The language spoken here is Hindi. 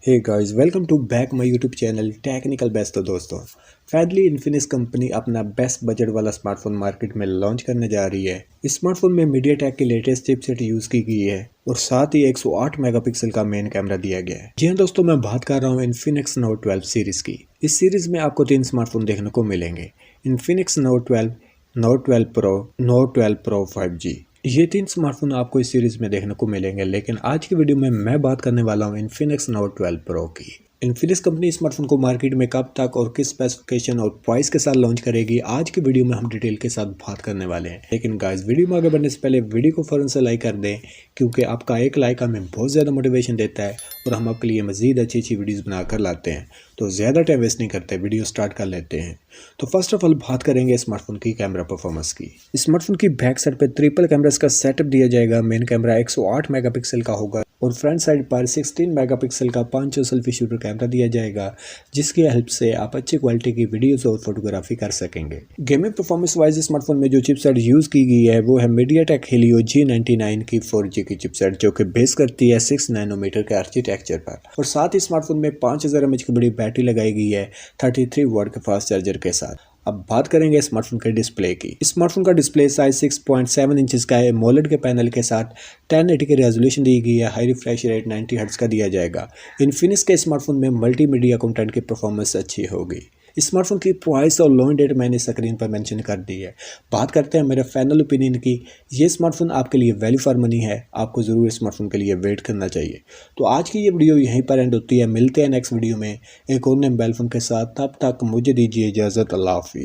Hey guys, welcome to back my YouTube channel Technical Best. तो दोस्तों, फाइनली इन्फिनिक्स कंपनी अपना बेस्ट बजट वाला स्मार्टफोन मार्केट में लॉन्च करने जा रही है। इस स्मार्टफोन में मीडियाटेक की लेटेस्ट चिपसेट यूज की गई है और साथ ही 108 मेगापिक्सल का मेन कैमरा दिया गया है। जी हाँ दोस्तों, मैं बात कर रहा हूँ इन्फिनिक्स नोट 12 सीरीज की। इस सीरीज में आपको 3 स्मार्टफोन देखने को मिलेंगे: Infinix note 12, note 12 pro, note 12 pro 5G। ये 3 स्मार्टफोन आपको इस सीरीज में देखने को मिलेंगे, लेकिन आज की वीडियो में मैं बात करने वाला हूँ इन्फिनिक्स नोट 12 प्रो की। इन्फिनिक्स कंपनी स्मार्टफोन को मार्केट में कब तक और किस स्पेसिफिकेशन और प्राइस के साथ लॉन्च करेगी, आज की वीडियो में हम डिटेल के साथ बात करने वाले हैं। लेकिन गाइस, वीडियो में आगे बढ़ने से पहले वीडियो को फौरन से लाइक कर दें, क्योंकि आपका एक लाइक हमें बहुत ज़्यादा मोटिवेशन देता है और हम आपके लिए मज़ीद अच्छी अच्छी वीडियोज़ बनाकर लाते हैं। तो ज़्यादा टाइम वेस्ट नहीं करते, वीडियो स्टार्ट कर लेते हैं। तो फर्स्ट ऑफ ऑल बात करेंगे स्मार्टफोन की कैमरा परफॉर्मेंस की। स्मार्टफोन की बैक साइड पे ट्रिपल कैमरास का सेटअप दिया जाएगा। मेन कैमरा 108 मेगापिक्सल का होगा और फ्रंट साइड पर 16 मेगापिक्सल का 5 सेल्फी शूटर कैमरा दिया जाएगा, जिसकी हेल्प से आप अच्छी क्वालिटी की वीडियोस और फोटोग्राफी कर सकेंगे। गेमिंग परफॉर्मेंस वाइज स्मार्टफोन में जो चिपसेट यूज की गई है वो है मीडियाटेक हेलियो G99 की 4G की चिपसेट, जो कि बेस करती है 6 नैनोमीटर के आर्किटेक्चर पर। और साथ ही स्मार्टफोन में 5000 mAh की बड़ी बैटरी लगाई गई है 33 वाट के फास्ट चार्जर के साथ। अब बात करेंगे स्मार्टफोन के डिस्प्ले की। स्मार्टफोन का डिस्प्ले साइज 6.7 इंचेस का है। मोलेड के पैनल के साथ 1080 की रेजोल्यूशन दी गई है। हाई रिफ्रेश रेट 90 हर्ट्ज का दिया जाएगा। इन्फिनिक्स के स्मार्टफोन में मल्टीमीडिया कंटेंट की परफॉर्मेंस अच्छी होगी। स्मार्टफोन की प्राइस और लॉन्च डेट मैंने स्क्रीन पर मेंशन कर दी है। बात करते हैं मेरे फाइनल ओपिनियन की। ये स्मार्टफोन आपके लिए वैल्यू फॉर मनी है। आपको ज़रूर स्मार्टफोन के लिए वेट करना चाहिए। तो आज की ये वीडियो यहीं पर एंड होती है। मिलते हैं नेक्स्ट वीडियो में एक और नए मोबाइल फ़ोन के साथ। तब तक मुझे दीजिए इजाज़त। अल्लाह हाफिज़।